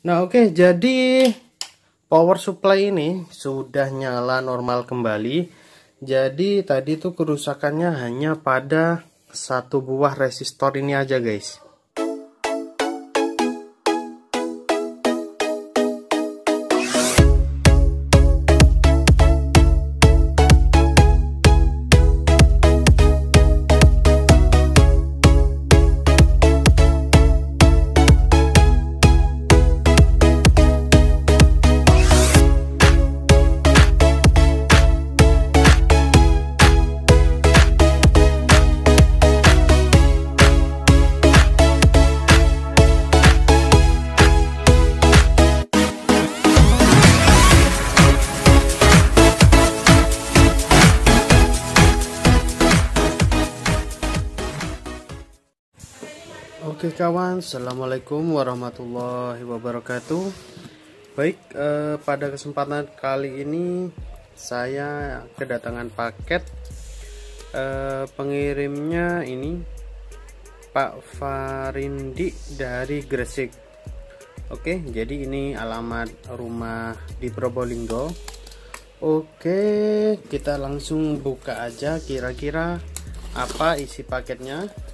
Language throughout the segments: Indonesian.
Nah, oke, jadi power supply ini sudah nyala normal kembali. Jadi tadi tuh kerusakannya hanya pada satu buah resistor ini aja, guys. Oke kawan, assalamualaikum warahmatullahi wabarakatuh. Baik, pada kesempatan kali ini saya kedatangan paket. Pengirimnya ini Pak Farindi dari Gresik. Oke, jadi ini alamat rumah di Probolinggo. Oke, kita langsung buka aja kira-kira apa isi paketnya.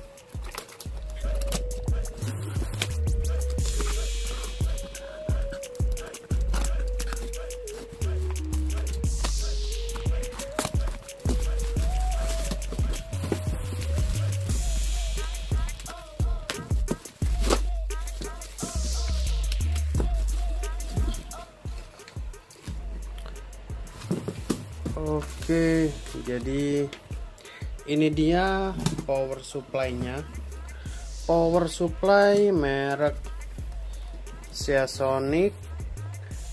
Oke, jadi ini dia power supply-nya. Power supply merek Seasonic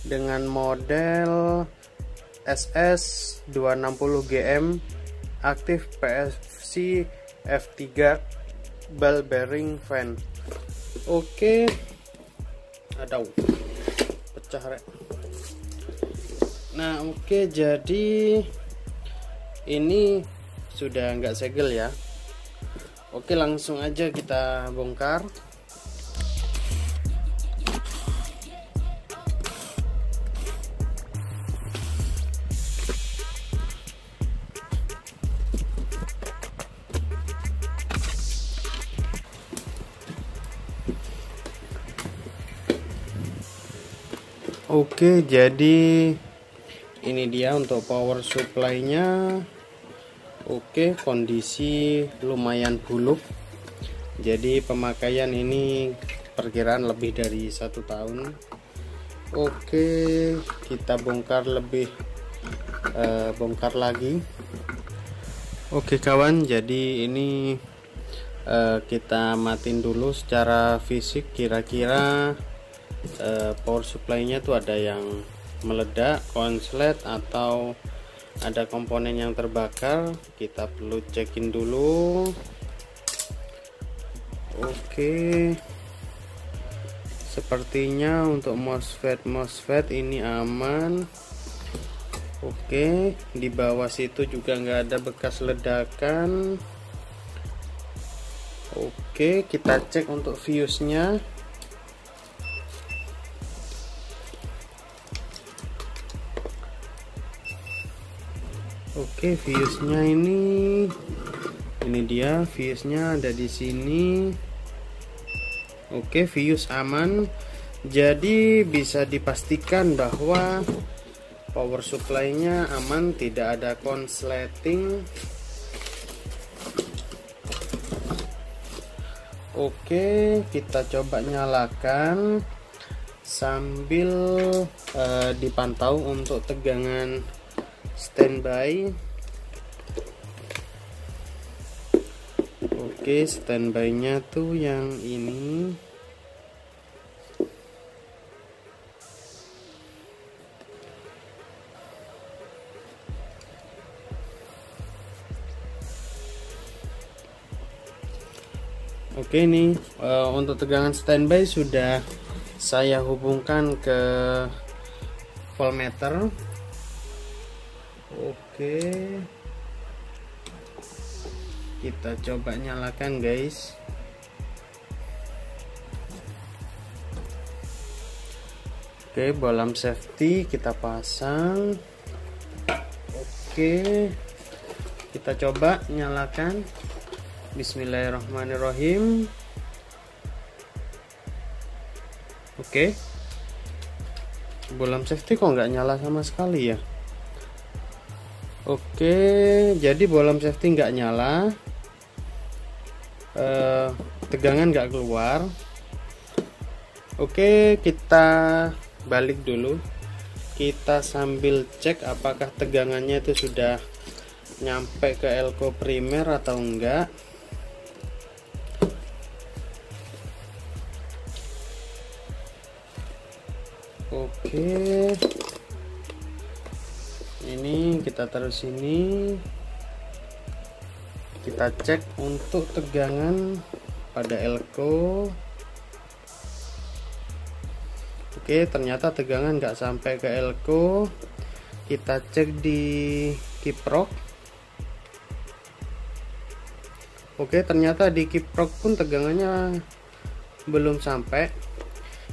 dengan model SS260GM, aktif PSC F3 ball bearing fan. Oke, aduh, pecah rek. Nah, oke, jadi ini sudah nggak segel ya. Oke, langsung aja kita bongkar. Oke, jadi ini dia untuk power supply-nya. Oke, kondisi lumayan buluk. Jadi pemakaian ini perkiraan lebih dari 1 tahun. Oke, kita bongkar lagi. Oke kawan, jadi ini kita matiin dulu secara fisik. Kira-kira power supply-nya tuh ada yang meledak, konslet, atau ada komponen yang terbakar. Kita perlu cekin dulu. Oke, sepertinya untuk MOSFET ini aman. Oke, di bawah situ juga nggak ada bekas ledakan. Oke, kita cek untuk fuse-nya. Oke, fuse-nya ini dia, fuse-nya ada di sini. Oke, fuse aman. Jadi bisa dipastikan bahwa power supply-nya aman, tidak ada konsleting. Oke, kita coba nyalakan sambil dipantau untuk tegangan standby. Oke, standby-nya tuh yang ini. Oke, ini untuk tegangan standby sudah saya hubungkan ke voltmeter. Oke, kita coba nyalakan guys. Oke, bolam safety kita pasang. Oke, kita coba nyalakan. Bismillahirrahmanirrahim. Oke, bolam safety kok nggak nyala sama sekali ya. Oke, jadi bolam safety nggak nyala, tegangan nggak keluar. Oke, kita balik dulu, kita sambil cek apakah tegangannya itu sudah nyampe ke elko primer atau enggak. Oke, ini kita taruh sini, kita cek untuk tegangan pada elko. Oke, ternyata tegangan nggak sampai ke elko. Kita cek di kiprok. Oke, ternyata di kiprok pun tegangannya belum sampai.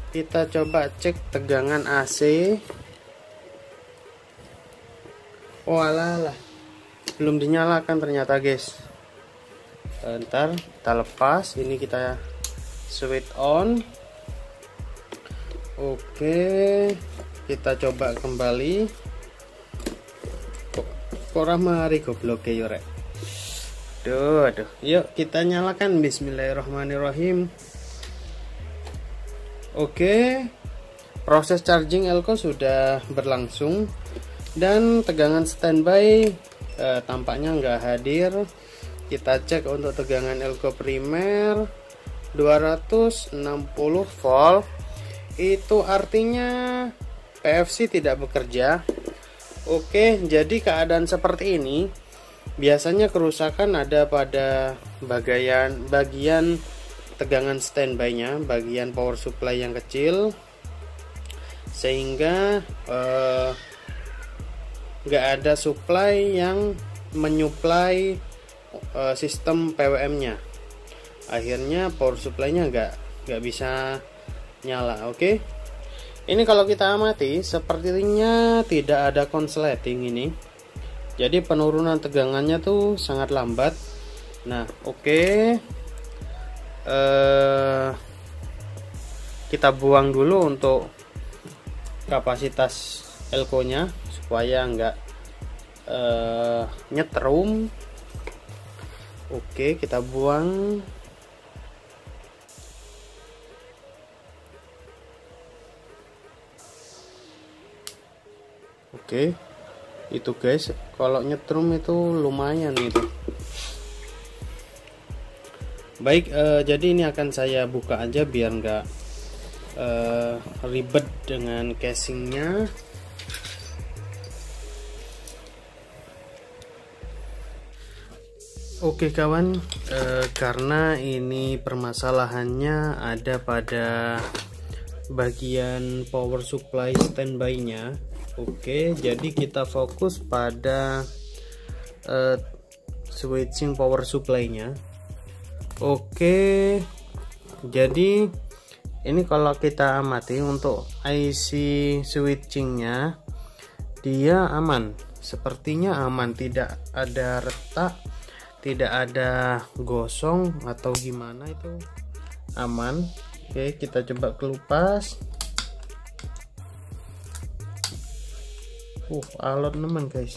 Kita coba cek tegangan AC. Oh alah, belum dinyalakan ternyata guys. Ntar kita lepas, ini kita switch on. Oke, kita coba kembali. Kok mari goblok ya rek. Aduh. Yuk kita nyalakan. Bismillahirrahmanirrahim. Oke, proses charging elko sudah berlangsung dan tegangan standby tampaknya nggak hadir. Kita cek untuk tegangan elko primer 260 volt. Itu artinya PFC tidak bekerja. Oke, jadi keadaan seperti ini biasanya kerusakan ada pada bagian tegangan standby-nya, bagian power supply yang kecil, sehingga nggak ada supply yang menyuplai sistem PWM-nya. Akhirnya power supply-nya nggak bisa nyala. Oke, ini kalau kita amati sepertinya tidak ada konsleting ini, jadi penurunan tegangannya tuh sangat lambat. Nah, oke. Kita buang dulu untuk kapasitas elko nya supaya nggak nyetrum. Oke, kita buang. Oke, itu guys, kalau nyetrum itu lumayan itu. Baik, jadi ini akan saya buka aja biar nggak ribet dengan casingnya. Oke kawan, karena ini permasalahannya ada pada bagian power supply standby nya. Oke, jadi kita fokus pada switching power supply nya. Oke, jadi ini kalau kita amati untuk IC switchingnya, dia aman, sepertinya aman, tidak ada retak, tidak ada gosong atau gimana, itu aman. Oke, kita coba kelupas. Alot nemen guys.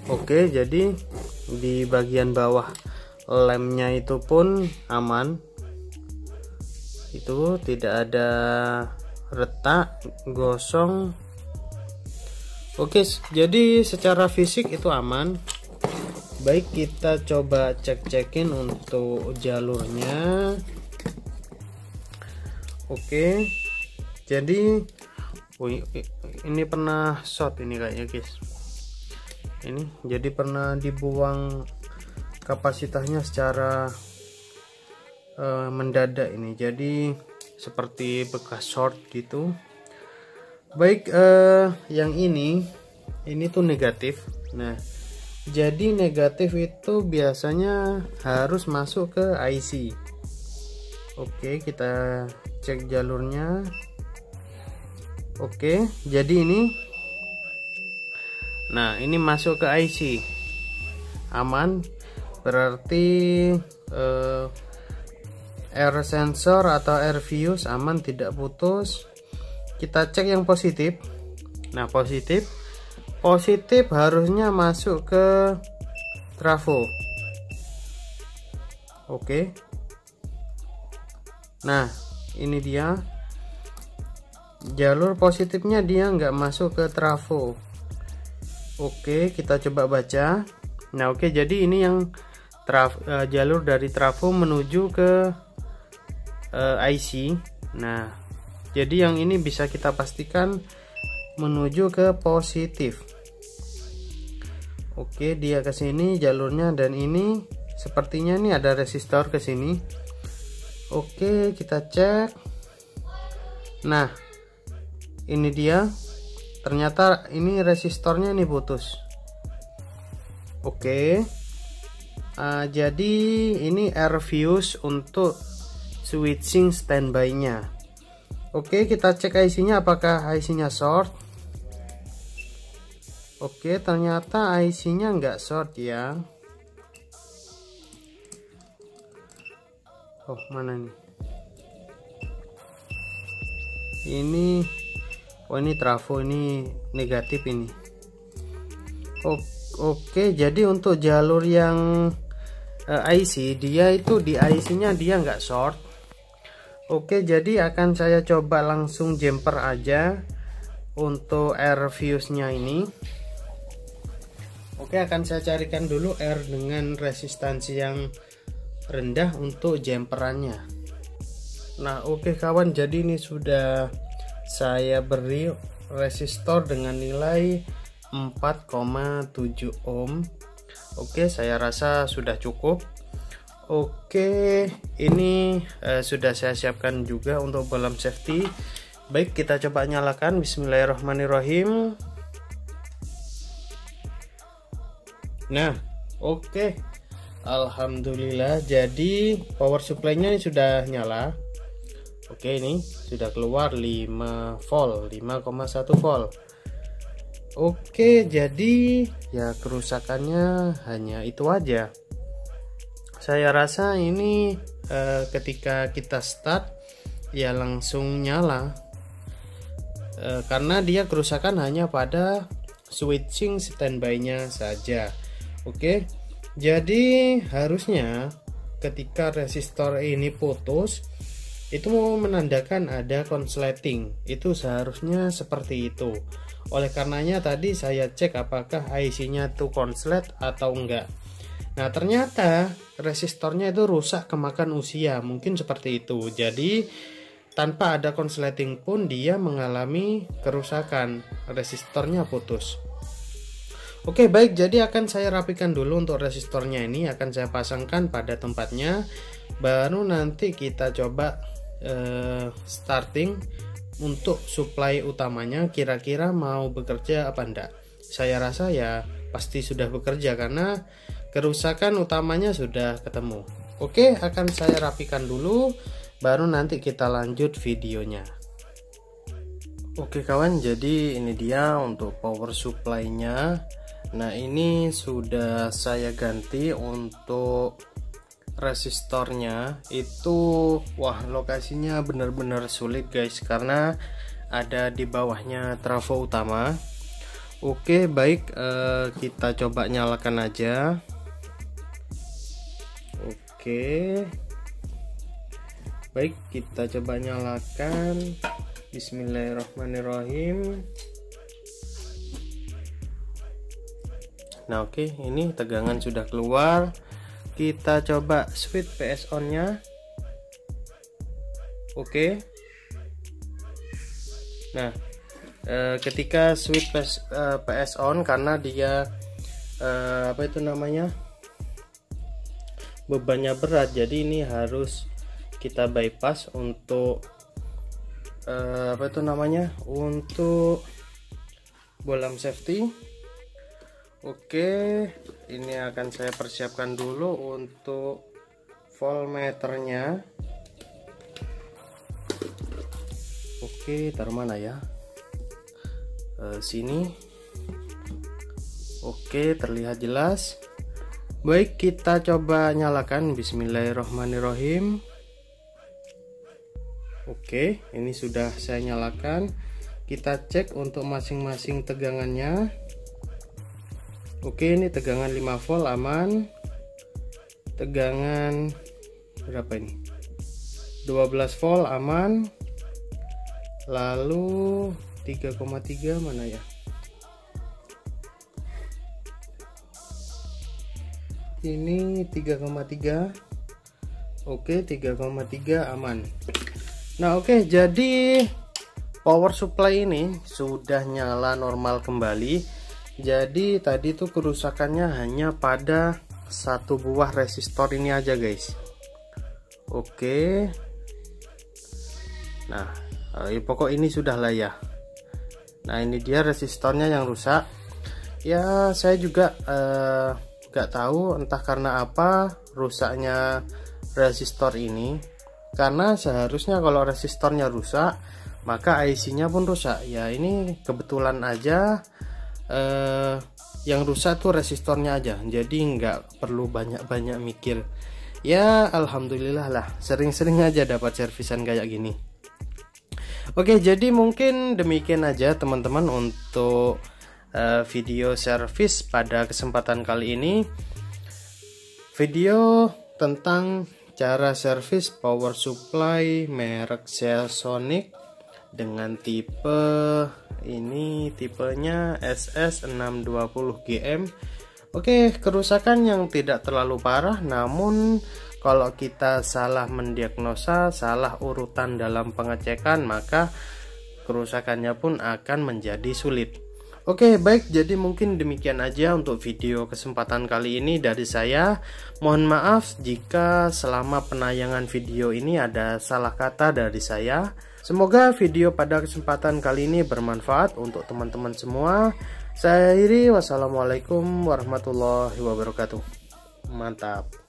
Oke, jadi di bagian bawah lemnya itu pun aman, itu tidak ada retak, gosong. Oke, jadi secara fisik itu aman. Baik, kita coba cek-cekin untuk jalurnya. Oke, jadi ini pernah short ini kayaknya guys. Ini jadi pernah dibuang kapasitasnya secara mendadak ini, jadi seperti bekas short gitu. Baik, yang ini tuh negatif. Nah, Jadi negatif itu biasanya harus masuk ke IC. Oke, kita cek jalurnya. Oke, jadi ini, nah ini masuk ke IC, aman. Berarti air sensor atau air fuse aman, tidak putus. Kita cek yang positif. Nah, positif harusnya masuk ke trafo. Oke. Nah, ini dia jalur positifnya, dia nggak masuk ke trafo. Oke, kita coba baca. Nah, oke, jadi ini yang jalur dari trafo menuju ke IC. Nah, jadi yang ini bisa kita pastikan menuju ke positif. Oke, dia ke sini jalurnya, dan ini sepertinya nih ada resistor ke sini. Oke, kita cek. Nah, ini dia. Ternyata ini resistornya nih putus. Oke. Jadi ini air fuse untuk switching standby-nya. Oke, kita cek IC-nya apakah IC-nya short. Oke, ternyata IC-nya nggak short ya. Oh, mana nih? Ini, oh ini trafo, ini negatif ini. Oke, jadi untuk jalur yang IC, dia itu di IC-nya dia nggak short. Oke, jadi akan saya coba langsung jumper aja untuk air fuse-nya ini. Oke, akan saya carikan dulu air dengan resistansi yang rendah untuk jumperannya. Nah, oke kawan, jadi ini sudah saya beri resistor dengan nilai 4,7 ohm. Oke, saya rasa sudah cukup. Oke, ini sudah saya siapkan juga untuk bolam safety. Baik, kita coba nyalakan. Bismillahirrahmanirrahim. Nah, oke, alhamdulillah, jadi power supply-nya ini sudah nyala. Oke, ini sudah keluar 5 volt, 5,1 volt. Oke, jadi ya kerusakannya hanya itu aja. Saya rasa ini ketika kita start ya langsung nyala, karena dia kerusakan hanya pada switching standby-nya saja. Oke, jadi harusnya ketika resistor ini putus, itu mau menandakan ada konsleting. Itu seharusnya seperti itu. Oleh karenanya tadi saya cek apakah IC-nya itu konslet atau enggak. Nah, ternyata resistornya itu rusak kemakan usia, mungkin seperti itu. Jadi tanpa ada konsleting pun dia mengalami kerusakan, resistornya putus. Oke, baik, jadi akan saya rapikan dulu untuk resistornya ini, akan saya pasangkan pada tempatnya, baru nanti kita coba starting untuk supply utamanya, kira-kira mau bekerja apa enggak. Saya rasa ya pasti sudah bekerja karena kerusakan utamanya sudah ketemu. Oke, akan saya rapikan dulu, baru nanti kita lanjut videonya. Oke kawan, jadi ini dia untuk power supply-nya. Nah, ini sudah saya ganti untuk resistornya. Itu wah, lokasinya benar-benar sulit guys, karena ada di bawahnya trafo utama. Oke, baik, kita coba nyalakan aja. Oke, baik, kita coba nyalakan. Bismillahirrahmanirrahim. Nah, oke, ini tegangan sudah keluar. Kita coba switch PS on nya. Oke. Nah, ketika switch PS on, karena dia apa itu namanya, bebannya berat, jadi ini harus kita bypass untuk apa itu namanya, untuk bolam safety. Oke, ini akan saya persiapkan dulu untuk voltmeternya. Oke, taruh mana ya? Sini. Oke, terlihat jelas. Baik, kita coba nyalakan. Bismillahirrohmanirrohim. Oke, ini sudah saya nyalakan. Kita cek untuk masing-masing tegangannya. Oke, ini tegangan 5 volt aman. Tegangan berapa ini? 12 volt aman. Lalu 3,3 mana ya? Ini 3,3. Oke, 3,3 aman. Nah, oke, jadi power supply ini sudah nyala normal kembali. Jadi tadi tuh kerusakannya hanya pada satu buah resistor ini aja, guys. Oke. Nah, pokok ini sudah lah ya. Nah, ini dia resistornya yang rusak. Ya, saya juga nggak tahu entah karena apa rusaknya resistor ini. Karena seharusnya kalau resistornya rusak, maka IC-nya pun rusak. Ya, ini kebetulan aja yang rusak tuh resistornya aja. Jadi nggak perlu banyak-banyak mikir. Ya, alhamdulillah lah, sering-sering aja dapat servisan kayak gini. Oke, jadi mungkin demikian aja teman-teman untuk video servis pada kesempatan kali ini. Video tentang cara servis power supply merek Seasonic dengan tipe ini, tipenya SS620GM. Oke, kerusakan yang tidak terlalu parah, namun kalau kita salah mendiagnosa, salah urutan dalam pengecekan, maka kerusakannya pun akan menjadi sulit. Oke, baik, jadi mungkin demikian aja untuk video kesempatan kali ini dari saya. Mohon maaf jika selama penayangan video ini ada salah kata dari saya. Semoga video pada kesempatan kali ini bermanfaat untuk teman-teman semua. Saya akhiri, wassalamualaikum warahmatullahi wabarakatuh. Mantap.